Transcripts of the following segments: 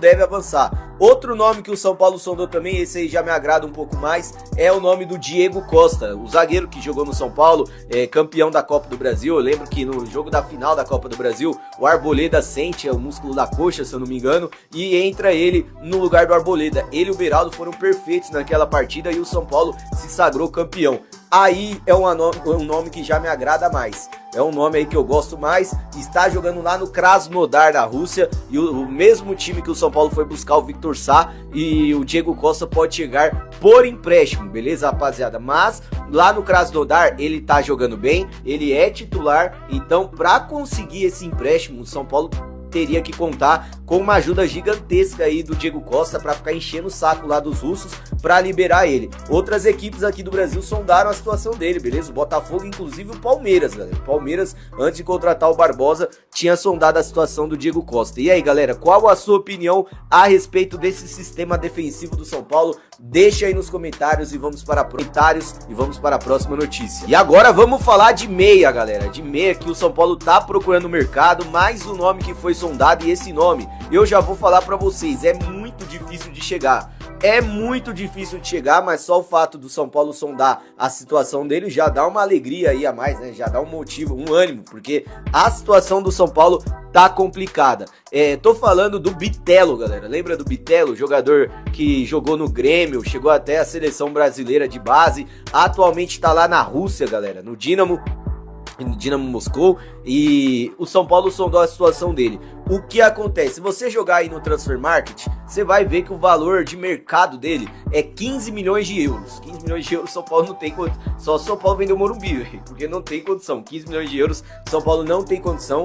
deve avançar. Outro nome que o São Paulo sondou também, esse aí já me agrada um pouco mais, é o nome do Diego Costa, o zagueiro que jogou no São Paulo, campeão da Copa do Brasil. Eu lembro que no jogo da final da Copa do Brasil, o Arboleda sente o músculo da coxa, se eu não me engano, e entra ele no lugar do Arboleda. Ele e o Beraldo foram perfeitos naquela partida e o São Paulo se sagrou campeão. Aí é um nome que já me agrada mais. É um nome aí que eu gosto mais. Está jogando lá no Krasnodar da Rússia. E o mesmo time que o São Paulo foi buscar o Victor Sá. E o Diego Costa pode chegar por empréstimo, beleza, rapaziada? Mas lá no Krasnodar ele tá jogando bem. Ele é titular. Então, para conseguir esse empréstimo, o São Paulo teria que contar com uma ajuda gigantesca aí do Diego Costa para ficar enchendo o saco lá dos russos para liberar ele. Outras equipes aqui do Brasil sondaram a situação dele, beleza? O Botafogo, inclusive o Palmeiras, galera. O Palmeiras, antes de contratar o Barbosa, tinha sondado a situação do Diego Costa. E aí, galera, qual a sua opinião a respeito desse sistema defensivo do São Paulo? Deixa aí nos comentários e vamos para a próxima notícia. E agora vamos falar de meia, galera. De meia que o São Paulo tá procurando no mercado, mais um nome que foi sondado, e esse nome eu já vou falar para vocês, é muito difícil de chegar. É muito difícil de chegar, mas só o fato do São Paulo sondar a situação dele já dá uma alegria aí a mais, né? Já dá um motivo, um ânimo, porque a situação do São Paulo tá complicada. Tô falando do Bitelo, galera. Lembra do Bitelo, jogador que jogou no Grêmio, chegou até a seleção brasileira de base, atualmente tá lá na Rússia, galera, no Dinamo Moscou, e o São Paulo sondou a situação dele. O que acontece? Se você jogar aí no Transfer Market, você vai ver que o valor de mercado dele é 15 milhões de euros. 15 milhões de euros São Paulo não tem condição. Só São Paulo vendeu o Morumbi, porque não tem condição. 15 milhões de euros São Paulo não tem condição,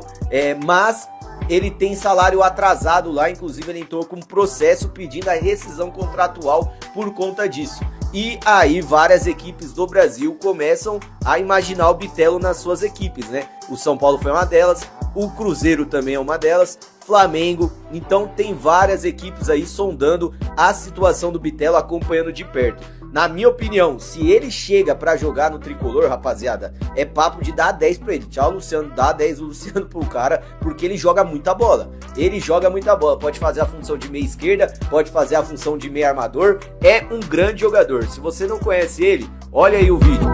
mas ele tem salário atrasado lá, inclusive ele entrou com um processo pedindo a rescisão contratual por conta disso. E aí várias equipes do Brasil começam a imaginar o Bitelo nas suas equipes, né? O São Paulo foi uma delas, o Cruzeiro também é uma delas, Flamengo. Então tem várias equipes aí sondando a situação do Bitelo, acompanhando de perto. Na minha opinião, se ele chega pra jogar no tricolor, rapaziada, é papo de dar 10 pra ele. Tchau, Luciano, dá 10 o Luciano pro cara, porque ele joga muita bola. Ele joga muita bola, pode fazer a função de meia esquerda, pode fazer a função de meia armador. É um grande jogador. Se você não conhece ele, olha aí o vídeo.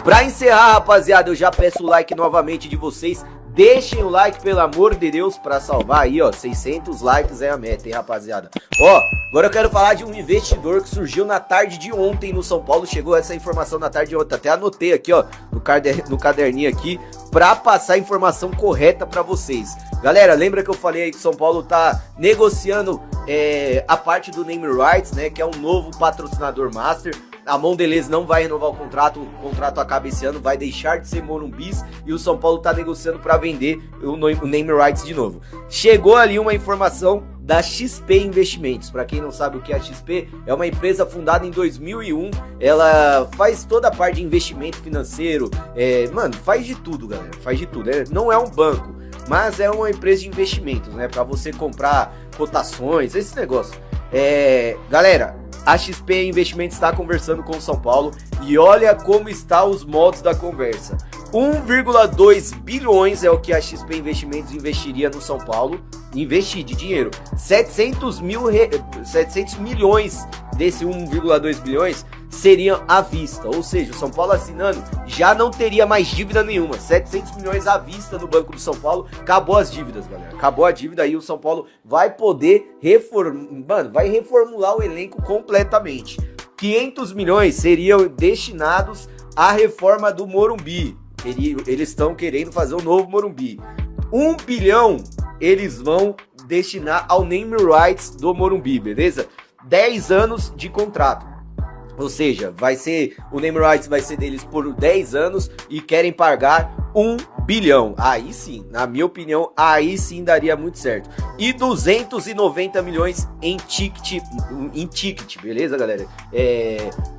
Pra encerrar, rapaziada, eu já peço o like novamente de vocês. Deixem o like, pelo amor de Deus, pra salvar aí, ó, 600 likes é a meta, hein, rapaziada. Ó, agora eu quero falar de um investidor que surgiu na tarde de ontem no São Paulo. Chegou essa informação na tarde de ontem, até anotei aqui, ó, no caderninho aqui, pra passar a informação correta pra vocês. Galera, lembra que eu falei aí que o São Paulo tá negociando a parte do name rights, né, que é um novo patrocinador master. A Mondelez não vai renovar o contrato acaba esse ano, vai deixar de ser Morumbis e o São Paulo tá negociando para vender o name rights de novo. Chegou ali uma informação da XP Investimentos. Para quem não sabe o que é a XP, é uma empresa fundada em 2001, ela faz toda a parte de investimento financeiro, mano, faz de tudo, galera, faz de tudo. Não é um banco, mas é uma empresa de investimentos, né, para você comprar cotações, esse negócio. Galera, a XP Investimentos está conversando com o São Paulo e olha como estão os moldes da conversa. 1,2 bilhões é o que a XP Investimentos investiria no São Paulo, investir de dinheiro. 700 milhões desse 1,2 bilhões seriam à vista, ou seja, o São Paulo assinando já não teria mais dívida nenhuma. 700 milhões à vista no Banco do São Paulo, acabou as dívidas, galera, acabou a dívida. Aí o São Paulo vai poder reformular o elenco completamente. 500 milhões seriam destinados à reforma do Morumbi, eles estão querendo fazer um novo Morumbi. 1 bilhão eles vão destinar ao name rights do Morumbi, beleza? 10 anos de contrato. Ou seja, o name rights vai ser deles por 10 anos e querem pagar 1 bilhão. Aí sim, na minha opinião, aí sim daria muito certo. E 290 milhões em ticket, beleza, galera?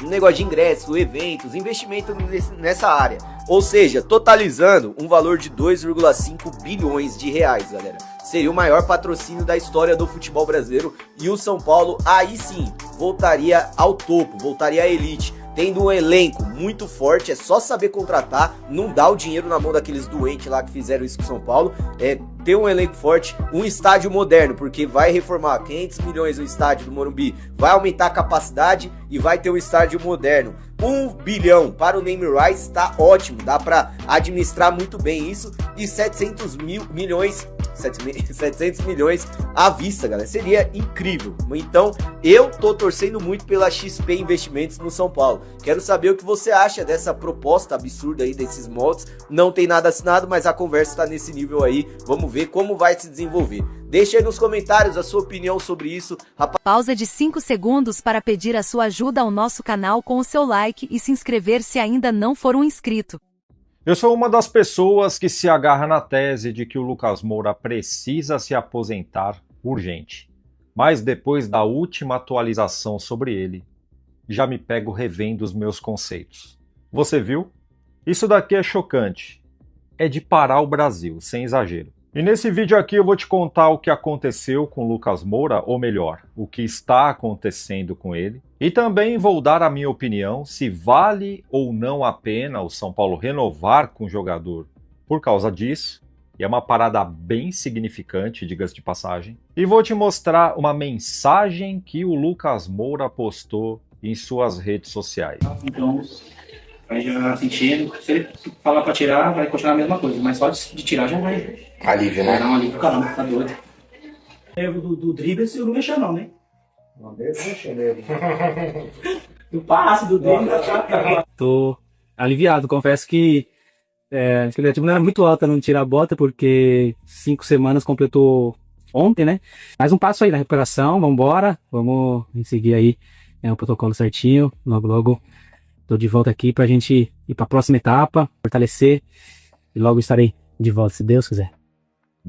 Um negócio de ingresso, eventos, investimento nessa área. Ou seja, totalizando um valor de 2,5 bilhões de reais, galera. Seria o maior patrocínio da história do futebol brasileiro e o São Paulo aí sim voltaria ao topo, voltaria à elite, tendo um elenco muito forte. É só saber contratar, não dá o dinheiro na mão daqueles doentes lá que fizeram isso com o São Paulo. Ter um elenco forte, um estádio moderno, porque vai reformar 500 milhões o estádio do Morumbi, vai aumentar a capacidade e vai ter um estádio moderno. 1 bilhão para o name rights, tá ótimo, dá para administrar muito bem isso. E 700 milhões à vista, galera, seria incrível. Então eu tô torcendo muito pela XP Investimentos no São Paulo. Quero saber o que você acha dessa proposta absurda aí, desses moldes. Não tem nada assinado, mas a conversa tá nesse nível aí. Vamos ver como vai se desenvolver. Deixe aí nos comentários a sua opinião sobre isso. Pausa de 5 segundos para pedir a sua ajuda ao nosso canal com o seu like e se inscrever se ainda não for um inscrito. Eu sou uma das pessoas que se agarra na tese de que o Lucas Moura precisa se aposentar urgente. Mas depois da última atualização sobre ele, já me pego revendo os meus conceitos. Você viu? Isso daqui é chocante. É de parar o Brasil, sem exagero. E nesse vídeo aqui eu vou te contar o que aconteceu com o Lucas Moura, ou melhor, o que está acontecendo com ele. E também vou dar a minha opinião se vale ou não a pena o São Paulo renovar com o jogador por causa disso. E é uma parada bem significante, diga-se de passagem. E vou te mostrar uma mensagem que o Lucas Moura postou em suas redes sociais. Então, vai já sentindo. Se ele falar pra tirar, vai continuar a mesma coisa. Mas só de tirar já vai. Alívio, né? Vai dar um alívio, caramba, tá doido. Erro do drible, se não mexer não, né? Não deve mexer nele. Do passe, do drible. Tô aliviado, confesso que a expectativa não era muito alta não tirar a bota, porque 5 semanas completou ontem, né? Mais um passo aí na recuperação, vambora, vamos seguir aí o protocolo certinho. Logo, logo tô de volta aqui pra gente ir pra próxima etapa, fortalecer e logo estarei de volta, se Deus quiser.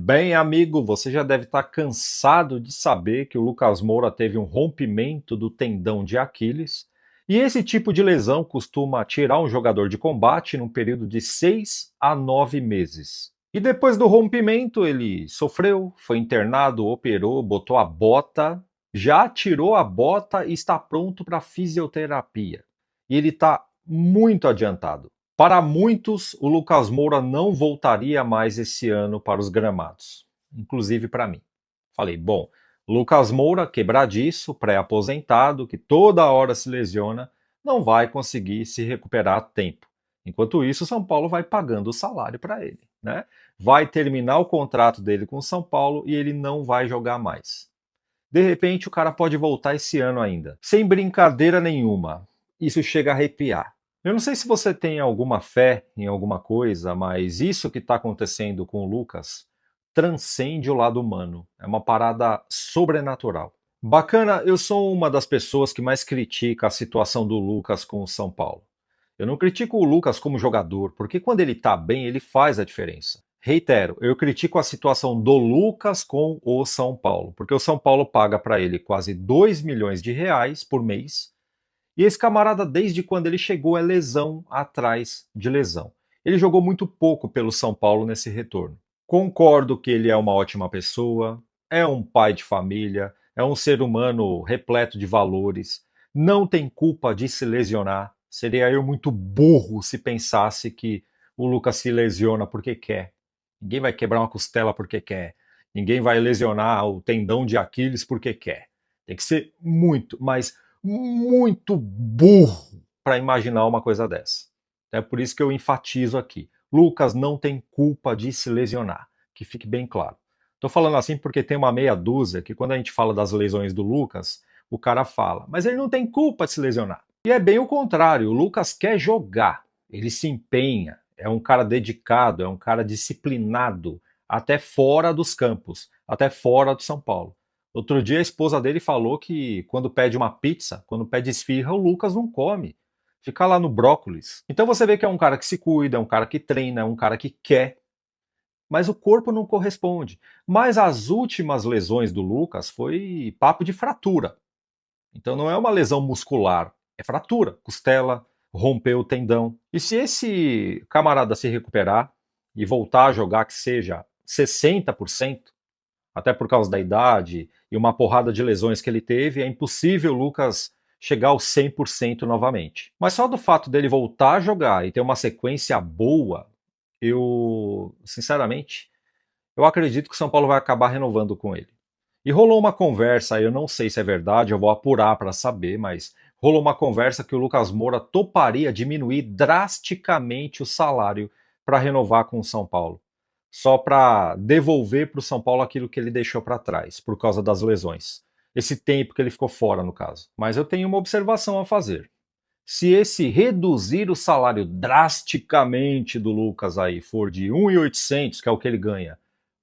Bem, amigo, você já deve estar cansado de saber que o Lucas Moura teve um rompimento do tendão de Aquiles, e esse tipo de lesão costuma tirar um jogador de combate num período de 6 a 9 meses. E depois do rompimento, ele sofreu, foi internado, operou, botou a bota, já tirou a bota e está pronto para fisioterapia. E ele está muito adiantado. Para muitos, o Lucas Moura não voltaria mais esse ano para os gramados, inclusive para mim. Falei, bom, Lucas Moura, quebradiço, pré-aposentado, que toda hora se lesiona, não vai conseguir se recuperar a tempo. Enquanto isso, o São Paulo vai pagando o salário para ele, né? Vai terminar o contrato dele com o São Paulo e ele não vai jogar mais. De repente, o cara pode voltar esse ano ainda, sem brincadeira nenhuma. Isso chega a arrepiar. Eu não sei se você tem alguma fé em alguma coisa, mas isso que está acontecendo com o Lucas transcende o lado humano. É uma parada sobrenatural. Bacana, eu sou uma das pessoas que mais critica a situação do Lucas com o São Paulo. Eu não critico o Lucas como jogador, porque quando ele está bem, ele faz a diferença. Reitero, eu critico a situação do Lucas com o São Paulo, porque o São Paulo paga para ele quase 2 milhões de reais por mês. E esse camarada, desde quando ele chegou, é lesão atrás de lesão. Ele jogou muito pouco pelo São Paulo nesse retorno. Concordo que ele é uma ótima pessoa, é um pai de família, é um ser humano repleto de valores, não tem culpa de se lesionar. Seria eu muito burro se pensasse que o Lucas se lesiona porque quer. Ninguém vai quebrar uma costela porque quer. Ninguém vai lesionar o tendão de Aquiles porque quer. Tem que ser muito, mas muito burro para imaginar uma coisa dessa. É por isso que eu enfatizo aqui. Lucas não tem culpa de se lesionar, que fique bem claro. Estou falando assim porque tem uma meia dúzia que quando a gente fala das lesões do Lucas, o cara fala, mas ele não tem culpa de se lesionar. E é bem o contrário, o Lucas quer jogar, ele se empenha, é um cara dedicado, é um cara disciplinado, até fora dos campos, até fora do São Paulo. Outro dia a esposa dele falou que quando pede uma pizza, quando pede esfirra, o Lucas não come. Fica lá no brócolis. Então você vê que é um cara que se cuida, é um cara que treina, é um cara que quer. mas o corpo não corresponde. Mas as últimas lesões do Lucas foi papo de fratura. Então não é uma lesão muscular, é fratura, costela, rompeu o tendão. E se esse camarada se recuperar e voltar a jogar que seja 60%, até por causa da idade e uma porrada de lesões que ele teve, é impossível o Lucas chegar aos 100% novamente. Mas só do fato dele voltar a jogar e ter uma sequência boa, eu, sinceramente, eu acredito que o São Paulo vai acabar renovando com ele. E rolou uma conversa, eu não sei se é verdade, eu vou apurar para saber, mas rolou uma conversa que o Lucas Moura toparia diminuir drasticamente o salário para renovar com o São Paulo, só para devolver para o São Paulo aquilo que ele deixou para trás, por causa das lesões. Esse tempo que ele ficou fora, no caso. Mas eu tenho uma observação a fazer. Se esse reduzir o salário drasticamente do Lucas aí for de 1.800, que é o que ele ganha,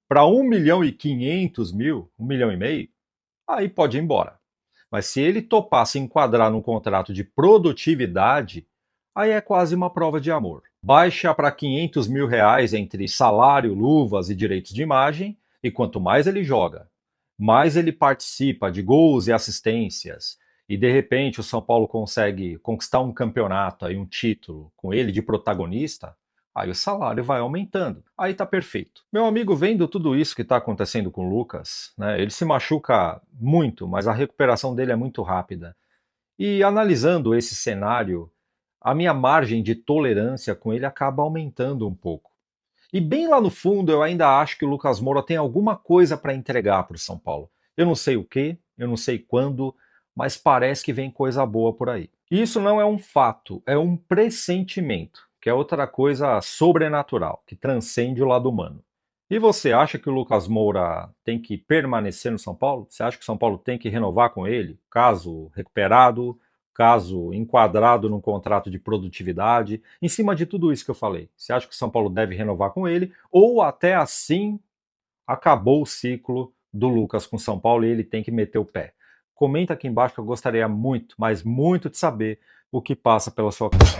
para 1.500.000, 1,5 milhão, aí pode ir embora. Mas se ele topar se enquadrar num contrato de produtividade, aí é quase uma prova de amor. Baixa para 500 mil reais entre salário, luvas e direitos de imagem, e quanto mais ele joga, mais ele participa de gols e assistências, e de repente o São Paulo consegue conquistar um campeonato, aí um título, com ele de protagonista, aí o salário vai aumentando. Aí tá perfeito. Meu amigo, vendo tudo isso que está acontecendo com o Lucas, né, ele se machuca muito, mas a recuperação dele é muito rápida. E analisando esse cenário, a minha margem de tolerância com ele acaba aumentando um pouco. E bem lá no fundo, eu ainda acho que o Lucas Moura tem alguma coisa para entregar para o São Paulo. Eu não sei o que, eu não sei quando, mas parece que vem coisa boa por aí. E isso não é um fato, é um pressentimento, que é outra coisa sobrenatural, que transcende o lado humano. E você acha que o Lucas Moura tem que permanecer no São Paulo? Você acha que o São Paulo tem que renovar com ele, caso recuperado, caso enquadrado num contrato de produtividade? Em cima de tudo isso que eu falei, você acha que o São Paulo deve renovar com ele? Ou até assim acabou o ciclo do Lucas com o São Paulo e ele tem que meter o pé? Comenta aqui embaixo que eu gostaria muito, mas muito de saber o que passa pela sua cabeça.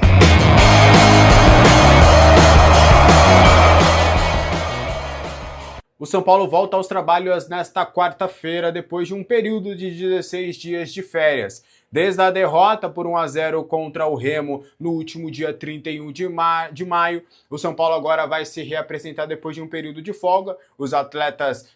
O São Paulo volta aos trabalhos nesta quarta-feira, depois de um período de 16 dias de férias. Desde a derrota por 1-0 contra o Remo no último dia 31 de maio, o São Paulo agora vai se reapresentar depois de um período de folga. Os atletas,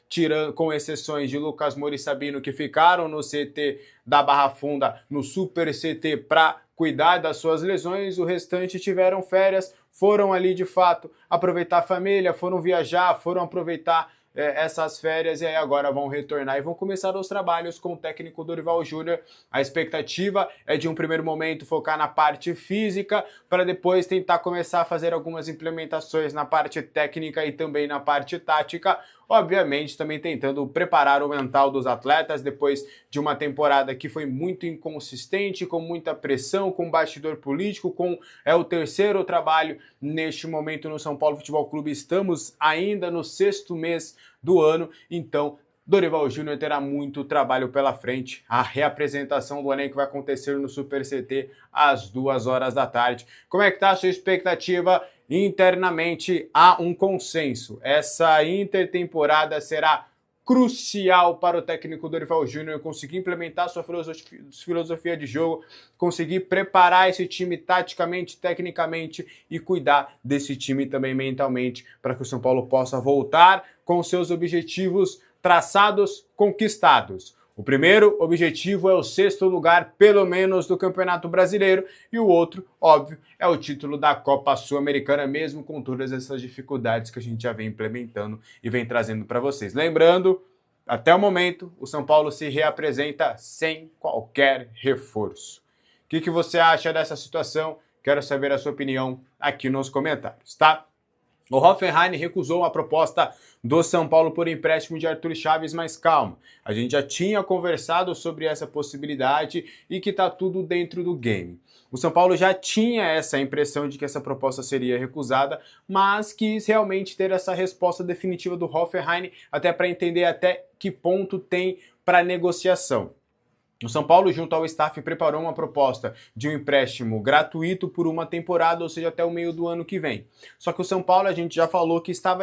com exceções de Lucas Moura e Sabino, que ficaram no CT da Barra Funda, no Super CT, para cuidar das suas lesões, o restante tiveram férias, foram ali de fato aproveitar a família, foram viajar, foram aproveitar essas férias e aí agora vão retornar e vão começar os trabalhos com o técnico Dorival Júnior. A expectativa é de um primeiro momento focar na parte física para depois tentar começar a fazer algumas implementações na parte técnica e também na parte tática, obviamente também tentando preparar o mental dos atletas depois de uma temporada que foi muito inconsistente, com muita pressão, com bastidor político, o terceiro trabalho neste momento no São Paulo Futebol Clube. Estamos ainda no 6º mês do ano, então Dorival Júnior terá muito trabalho pela frente. A reapresentação do elenco vai acontecer no Super CT às 2h da tarde. Como é que está a sua expectativa? Internamente há um consenso. Essa intertemporada será crucial para o técnico Dorival Júnior conseguir implementar sua filosofia de jogo, conseguir preparar esse time taticamente, tecnicamente e cuidar desse time também mentalmente para que o São Paulo possa voltar com seus objetivos traçados, conquistados. O primeiro objetivo é o 6º lugar, pelo menos, do Campeonato Brasileiro, e o outro, óbvio, é o título da Copa Sul-Americana, mesmo com todas essas dificuldades que a gente já vem implementando e vem trazendo para vocês. Lembrando, até o momento, o São Paulo se reapresenta sem qualquer reforço. O que você acha dessa situação? Quero saber a sua opinião aqui nos comentários, tá? O Hoffenheim recusou a proposta do São Paulo por empréstimo de Arthur Chaves, mas calma, a gente já tinha conversado sobre essa possibilidade e que tá tudo dentro do game. O São Paulo já tinha essa impressão de que essa proposta seria recusada, mas quis realmente ter essa resposta definitiva do Hoffenheim, até para entender até que ponto tem para negociação. O São Paulo, junto ao staff, preparou uma proposta de um empréstimo gratuito por uma temporada, ou seja, até o meio do ano que vem. Só que o São Paulo, a gente já falou que está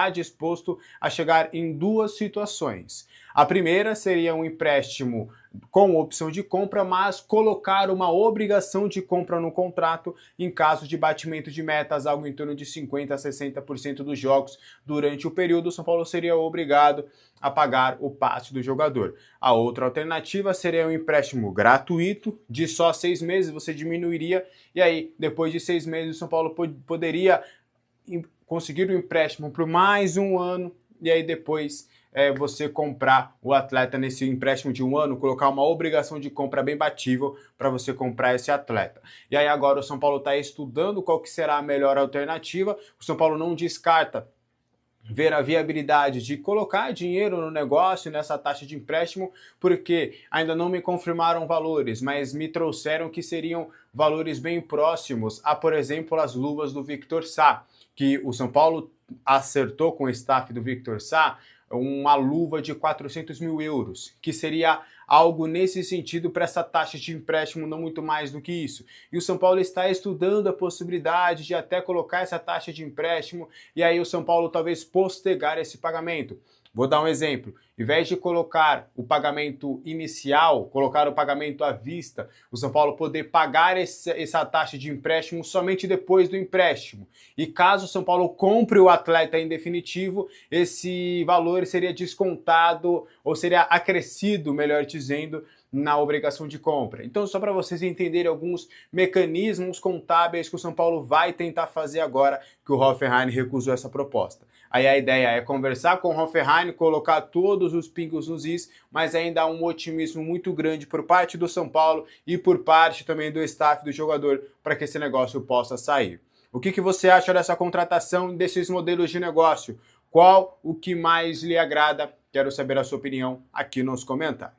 disposto a chegar em duas situações. A primeira seria um empréstimo com opção de compra, mas colocar uma obrigação de compra no contrato em caso de batimento de metas, algo em torno de 50% a 60% dos jogos durante o período. O São Paulo seria obrigado a pagar o passe do jogador. A outra alternativa seria um empréstimo gratuito de só 6 meses, você diminuiria, e aí depois de 6 meses o São Paulo poderia conseguir um empréstimo por mais um ano, e aí depois você comprar o atleta nesse empréstimo de um ano, colocar uma obrigação de compra bem batível para você comprar esse atleta. E aí agora o São Paulo está estudando qual que será a melhor alternativa. O São Paulo não descarta ver a viabilidade de colocar dinheiro no negócio, nessa taxa de empréstimo, porque ainda não me confirmaram valores, mas me trouxeram que seriam valores bem próximos a, por exemplo, as luvas do Victor Sá, que o São Paulo acertou com o staff do Victor Sá uma luva de 400 mil euros, que seria algo nesse sentido para essa taxa de empréstimo, não muito mais do que isso. E o São Paulo está estudando a possibilidade de até colocar essa taxa de empréstimo e aí o São Paulo talvez postergar esse pagamento. Vou dar um exemplo. Em vez de colocar o pagamento inicial, colocar o pagamento à vista, o São Paulo poder pagar essa taxa de empréstimo somente depois do empréstimo. E caso o São Paulo compre o atleta em definitivo, esse valor seria descontado ou seria acrescido, melhor dizendo, na obrigação de compra. Então, só para vocês entenderem alguns mecanismos contábeis que o São Paulo vai tentar fazer agora que o Hoffenheim recusou essa proposta. Aí a ideia é conversar com o Hoffenheim, colocar todos os pingos nos is, mas ainda há um otimismo muito grande por parte do São Paulo e por parte também do staff do jogador para que esse negócio possa sair. O que você acha dessa contratação, desses modelos de negócio? Qual o que mais lhe agrada? Quero saber a sua opinião aqui nos comentários.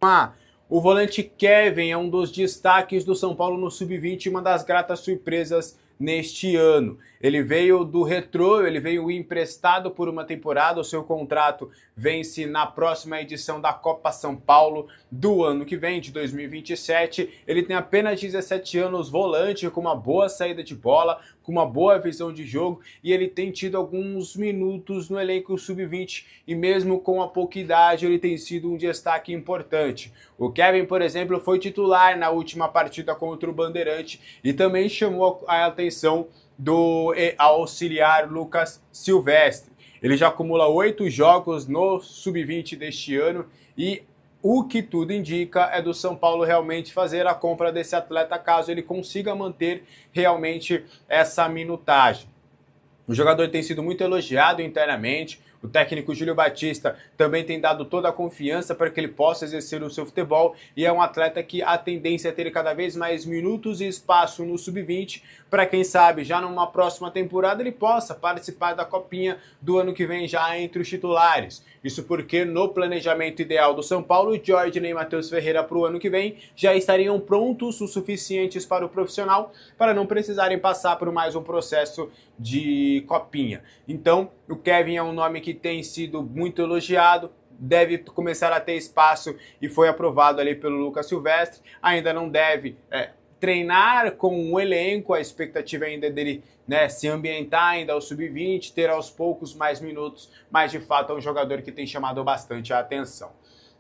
O volante Kevin é um dos destaques do São Paulo no Sub-20, uma das gratas surpresas neste ano. Ele veio do Retrô, ele veio emprestado por uma temporada, o seu contrato vence na próxima edição da Copa São Paulo do ano que vem, de 2027. Ele tem apenas 17 anos, volante, com uma boa saída de bola, com uma boa visão de jogo, e ele tem tido alguns minutos no elenco Sub-20, e mesmo com a pouca idade, ele tem sido um destaque importante. O Kevin, por exemplo, foi titular na última partida contra o Bandeirante, e também chamou a atenção do auxiliar Lucas Silvestre. Ele já acumula 8 jogos no Sub-20 deste ano, e o que tudo indica é do São Paulo realmente fazer a compra desse atleta caso ele consiga manter realmente essa minutagem. O jogador tem sido muito elogiado internamente, o técnico Júlio Batista também tem dado toda a confiança para que ele possa exercer o seu futebol, e é um atleta que a tendência é ter cada vez mais minutos e espaço no Sub-20, para quem sabe já numa próxima temporada ele possa participar da Copinha do ano que vem já entre os titulares. Isso porque no planejamento ideal do São Paulo, Jorge e Matheus Ferreira para o ano que vem já estariam prontos o suficientes para o profissional para não precisarem passar por mais um processo de Copinha. Então, o Kevin é um nome que tem sido muito elogiado, deve começar a ter espaço e foi aprovado ali pelo Lucas Silvestre. Ainda não deve treinar com o elenco, a expectativa ainda dele se ambientar ainda ao Sub-20, ter aos poucos mais minutos, mas de fato é um jogador que tem chamado bastante a atenção.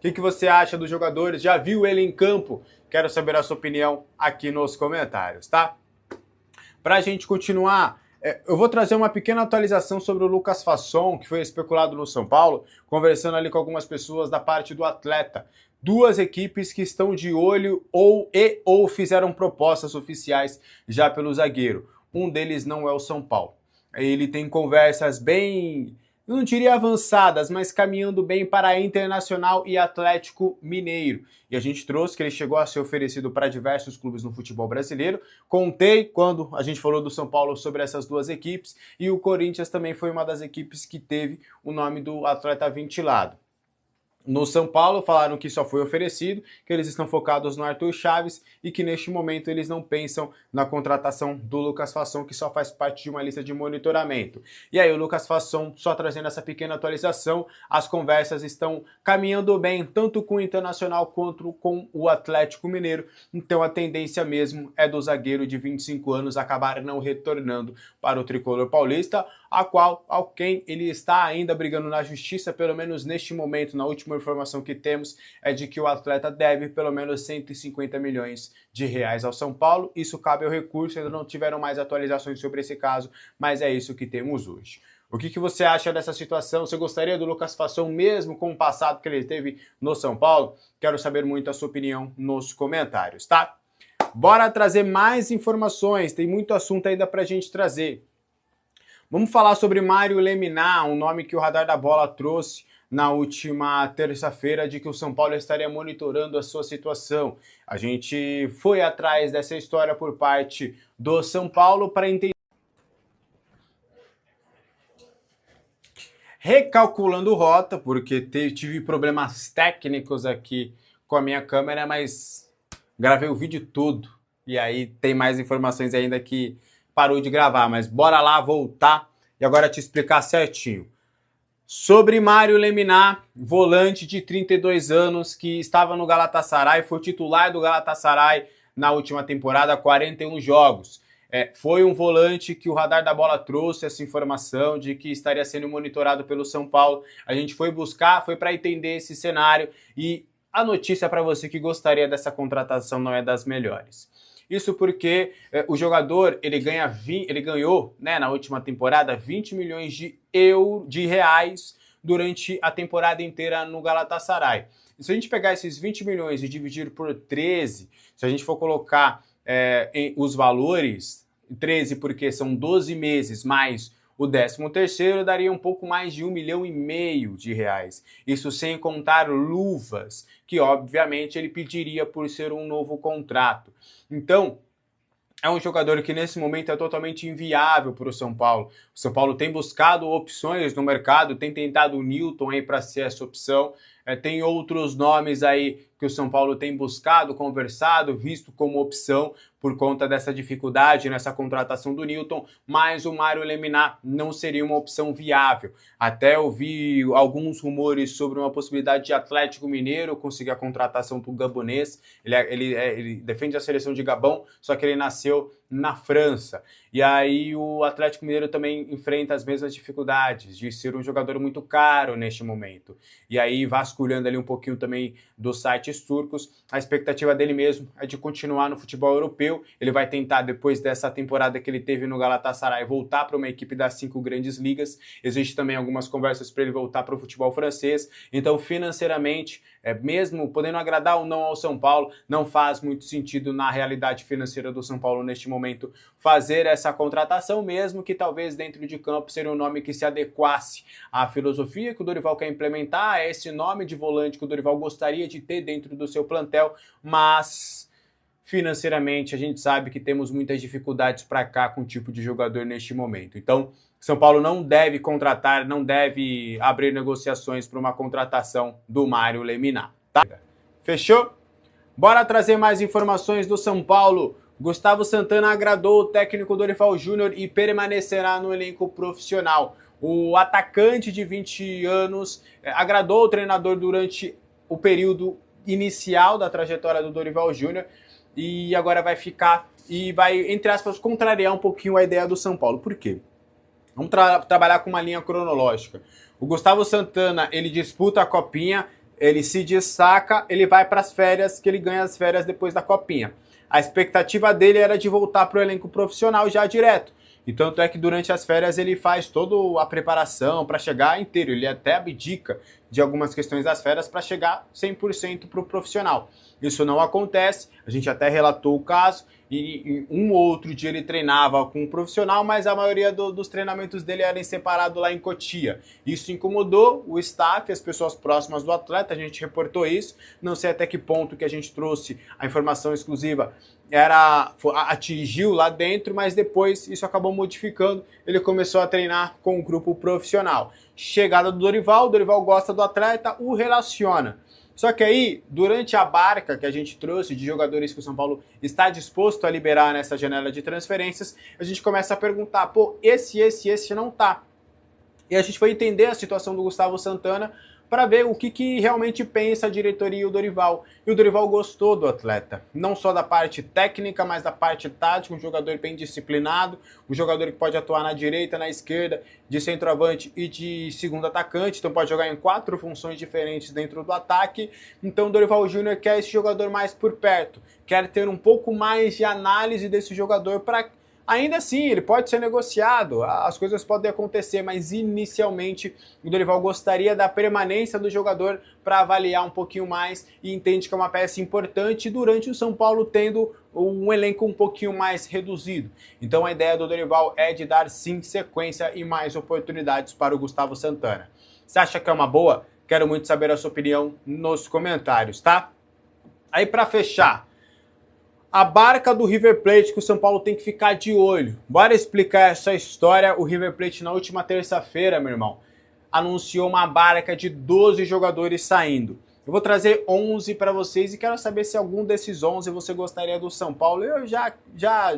O que você acha do jogador? Já viu ele em campo? Quero saber a sua opinião aqui nos comentários, tá? Para a gente continuar, eu vou trazer uma pequena atualização sobre o Lucas Fasson, que foi especulado no São Paulo, conversando ali com algumas pessoas da parte do atleta. 2 equipes que estão de olho ou fizeram propostas oficiais já pelo zagueiro. Um deles não é o São Paulo. Ele tem conversas bem, eu não diria avançadas, mas caminhando bem para Internacional e Atlético Mineiro. E a gente trouxe que ele chegou a ser oferecido para diversos clubes no futebol brasileiro. Contei quando a gente falou do São Paulo sobre essas 2 equipes, e o Corinthians também foi uma das equipes que teve o nome do atleta ventilado. no São Paulo, falaram que só foi oferecido, que eles estão focados no Arthur Chaves e que neste momento eles não pensam na contratação do Lucas Fasson, que só faz parte de uma lista de monitoramento. E aí o Lucas Fasson, só trazendo essa pequena atualização, as conversas estão caminhando bem, tanto com o Internacional quanto com o Atlético Mineiro, então a tendência mesmo é do zagueiro de 25 anos acabar não retornando para o tricolor paulista, ao quem ele está ainda brigando na justiça, pelo menos neste momento, na última informação que temos, é de que o atleta deve pelo menos 150 milhões de reais ao São Paulo. Isso cabe ao recurso, ainda não tiveram mais atualizações sobre esse caso, mas é isso que temos hoje. O que você acha dessa situação? Você gostaria do Lucas Fasson mesmo com o passado que ele teve no São Paulo? Quero saber muito a sua opinião nos comentários, tá? Bora trazer mais informações, tem muito assunto ainda pra gente trazer. Vamos falar sobre Mário Leminar, um nome que o Radar da Bola trouxe na última terça-feira, de que o São Paulo estaria monitorando a sua situação. A gente foi atrás dessa história por parte do São Paulo para entender. Recalculando rota, porque tive problemas técnicos aqui com a minha câmera, mas gravei o vídeo todo. E aí tem mais informações ainda que parou de gravar, mas bora lá voltar e agora te explicar certinho. Sobre Mário Leminar, volante de 32 anos que estava no Galatasaray, foi titular do Galatasaray na última temporada, 41 jogos. Foi um volante que o Radar da Bola trouxe essa informação de que estaria sendo monitorado pelo São Paulo. A gente foi buscar, foi para entender esse cenário e a notícia para você que gostaria dessa contratação não é das melhores. Isso porque o jogador ele ganhou, né, na última temporada 20 milhões de reais durante a temporada inteira no Galatasaray. E se a gente pegar esses 20 milhões e dividir por 13, se a gente for colocar os valores, 13 porque são 12 meses mais o 13º, daria um pouco mais de 1,5 milhão de reais. Isso sem contar luvas, que obviamente ele pediria por ser um novo contrato. Então, é um jogador que nesse momento é totalmente inviável para o São Paulo. O São Paulo tem buscado opções no mercado, tem tentado o Newton aí para ser essa opção. Tem outros nomes aí que o São Paulo tem buscado, conversado, visto como opção por conta dessa dificuldade nessa contratação do Newton, mas o Mário Leminar não seria uma opção viável. Até ouvi alguns rumores sobre uma possibilidade de Atlético Mineiro conseguir a contratação do gabonês. Ele defende a seleção de Gabão, só que ele nasceu na França. E aí o Atlético Mineiro também enfrenta as mesmas dificuldades de ser um jogador muito caro neste momento. E aí, vasculhando ali um pouquinho também dos sites turcos, a expectativa dele mesmo é de continuar no futebol europeu. Ele vai tentar, depois dessa temporada que ele teve no Galatasaray, voltar para uma equipe das 5 grandes ligas. Existe também algumas conversas para ele voltar para o futebol francês. Então, financeiramente, mesmo podendo agradar ou não ao São Paulo, não faz muito sentido na realidade financeira do São Paulo neste momento fazer essa contratação, mesmo que talvez dentro de campo seria um nome que se adequasse à filosofia que o Dorival quer implementar, a esse nome de volante que o Dorival gostaria de ter dentro do seu plantel, mas financeiramente a gente sabe que temos muitas dificuldades para cá com o tipo de jogador neste momento. Então, São Paulo não deve contratar, não deve abrir negociações para uma contratação do Mário Leminar, tá? Fechou? Bora trazer mais informações do São Paulo. Gustavo Santana agradou o técnico Dorival Júnior e permanecerá no elenco profissional. O atacante de 20 anos agradou o treinador durante o período inicial da trajetória do Dorival Júnior e agora vai ficar e vai, entre aspas, contrariar um pouquinho a ideia do São Paulo. Por quê? Vamos trabalhar com uma linha cronológica. O Gustavo Santana, ele disputa a Copinha, ele se destaca, ele vai para as férias, que ele ganha as férias depois da Copinha. A expectativa dele era de voltar para o elenco profissional já direto. E tanto é que durante as férias ele faz toda a preparação para chegar inteiro. Ele até abdica de algumas questões das férias para chegar 100% para o profissional. Isso não acontece, a gente até relatou o caso e um ou outro dia ele treinava com um profissional, mas a maioria dos treinamentos dele era separado lá em Cotia. Isso incomodou o staff, as pessoas próximas do atleta, a gente reportou isso, não sei até que ponto que a gente trouxe a informação exclusiva atingiu lá dentro, mas depois isso acabou modificando, ele começou a treinar com o grupo profissional. Chegada do Dorival, o Dorival gosta do atleta, o relaciona. Só que aí, durante a barca que a gente trouxe de jogadores que o São Paulo está disposto a liberar nessa janela de transferências, a gente começa a perguntar, pô, esse não tá. E a gente foi entender a situação do Gustavo Santana para ver o que realmente pensa a diretoria e o Dorival. E o Dorival gostou do atleta, não só da parte técnica, mas da parte tática, um jogador bem disciplinado, um jogador que pode atuar na direita, na esquerda, de centroavante e de segundo atacante, então pode jogar em 4 funções diferentes dentro do ataque. Então o Dorival Júnior quer esse jogador mais por perto, quer ter um pouco mais de análise desse jogador para... Ainda assim, ele pode ser negociado, as coisas podem acontecer, mas inicialmente o Dorival gostaria da permanência do jogador para avaliar um pouquinho mais e entende que é uma peça importante durante o São Paulo tendo um elenco um pouquinho mais reduzido. Então a ideia do Dorival é de dar sim sequência e mais oportunidades para o Gustavo Santana. Você acha que é uma boa? Quero muito saber a sua opinião nos comentários, tá? Aí para fechar, a barca do River Plate que o São Paulo tem que ficar de olho. Bora explicar essa história. O River Plate na última terça-feira, meu irmão, anunciou uma barca de 12 jogadores saindo. Eu vou trazer 11 para vocês e quero saber se algum desses 11 você gostaria do São Paulo. Eu já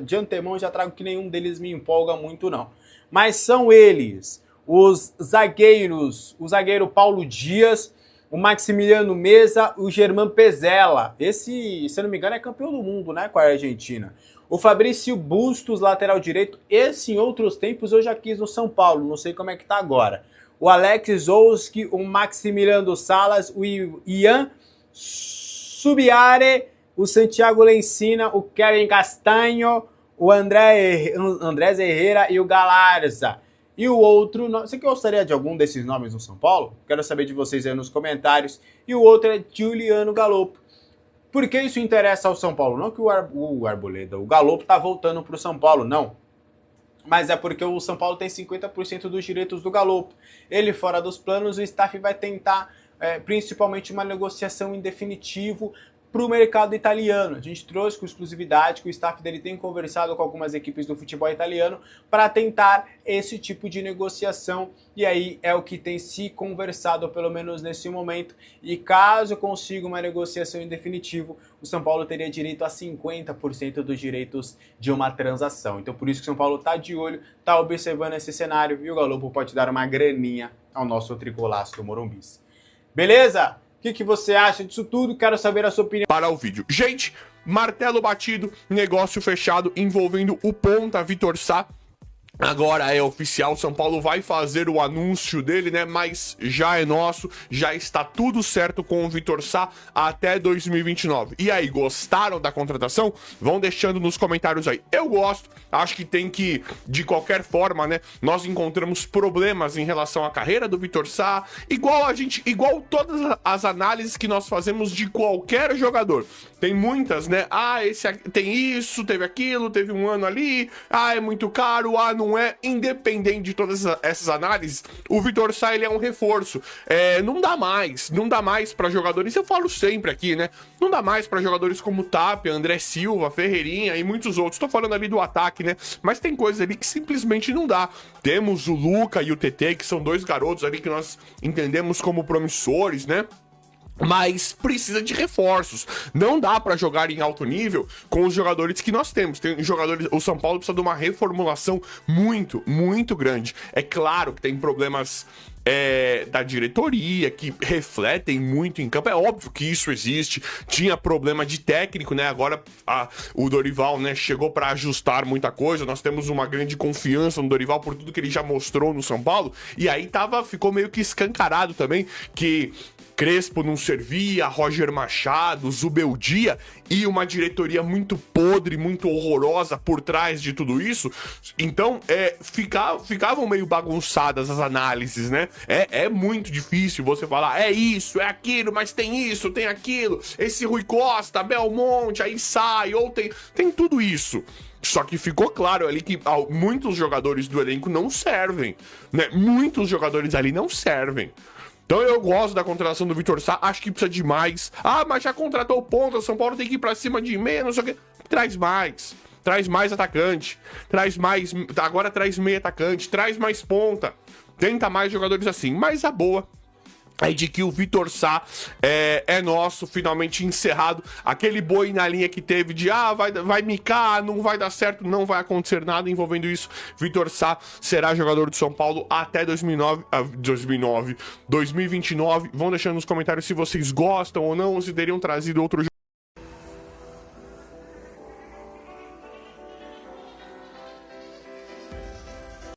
de antemão já trago que nenhum deles me empolga muito não. Mas são eles, os zagueiros, o zagueiro Paulo Dias, o Maximiliano Meza, o Germán Pezzella. Esse, se eu não me engano, é campeão do mundo, né, com a Argentina. O Fabrício Bustos, lateral direito. Esse, em outros tempos, eu já quis no São Paulo. Não sei como é que tá agora. O Alex Zouski, o Maximiliano Salas, o Ian Subiare, o Santiago Lencina, o Kevin Castanho, o Andrés Herrera e o Galarza. E o outro, você que gostaria de algum desses nomes no São Paulo? Quero saber de vocês aí nos comentários. E o outro é Giuliano Galopo. Por que isso interessa ao São Paulo? Não que o Galopo tá voltando para o São Paulo, não. Mas é porque o São Paulo tem 50% dos direitos do Galopo. Ele fora dos planos, o staff vai tentar principalmente uma negociação em definitivo para o mercado italiano. A gente trouxe com exclusividade que o staff dele tem conversado com algumas equipes do futebol italiano para tentar esse tipo de negociação, e aí é o que tem se conversado, pelo menos nesse momento, e caso consiga uma negociação em definitivo, o São Paulo teria direito a 50% dos direitos de uma transação. Então por isso que o São Paulo está de olho, está observando esse cenário, e o Galopo pode dar uma graninha ao nosso tricolaço do Morumbis. Beleza? O que você acha disso tudo? Quero saber a sua opinião. Para o vídeo. Gente, martelo batido, negócio fechado envolvendo o ponta Vitor Sá. Agora é oficial, o São Paulo vai fazer o anúncio dele, né? Mas já é nosso, já está tudo certo com o Vitor Sá até 2029. E aí, gostaram da contratação? Vão deixando nos comentários aí. Eu gosto, acho que tem que, de qualquer forma, né? Nós encontramos problemas em relação à carreira do Vitor Sá, igual todas as análises que nós fazemos de qualquer jogador. Tem muitas, né? Esse tem isso, teve aquilo, teve um ano ali, é muito caro, não é. Independente de todas essas análises, o Vitor Sá, ele é um reforço. Não dá mais para jogadores, eu falo sempre aqui, né? Não dá mais para jogadores como Tapia, André Silva, Ferreirinha e muitos outros. Tô falando ali do ataque, né? Mas tem coisas ali que simplesmente não dá. Temos o Luca e o TT, que são dois garotos ali que nós entendemos como promissores, né? Mas precisa de reforços. Não dá para jogar em alto nível com os jogadores que nós temos. Tem jogadores, o São Paulo precisa de uma reformulação muito, muito grande. É claro que tem problemas da diretoria que refletem muito em campo. É óbvio que isso existe. Tinha problema de técnico, né? Agora o Dorival, né, chegou para ajustar muita coisa. Nós temos uma grande confiança no Dorival por tudo que ele já mostrou no São Paulo. E aí ficou meio que escancarado também que Crespo não servia, Roger Machado, Zubeldia, e uma diretoria muito podre, muito horrorosa por trás de tudo isso, então ficavam meio bagunçadas as análises, né? É muito difícil você falar, é isso, é aquilo, mas tem isso, tem aquilo, esse Rui Costa, Belmonte, aí sai, ou tem tudo isso. Só que ficou claro ali que muitos jogadores do elenco não servem, né? Muitos jogadores ali não servem. Então eu gosto da contratação do Vitor Sá, acho que precisa de mais. Ah, mas já contratou ponta, o São Paulo tem que ir pra cima de meia, não sei o que. Traz mais atacante, agora traz meio atacante, traz mais ponta. Tenta mais jogadores assim, mas a boa é de que o Vitor Sá é nosso, finalmente encerrado. Aquele boi na linha que teve de vai micar, não vai dar certo, não vai acontecer nada envolvendo isso. Vitor Sá será jogador do São Paulo até 2029. Vão deixando nos comentários se vocês gostam ou não, ou se teriam trazido outro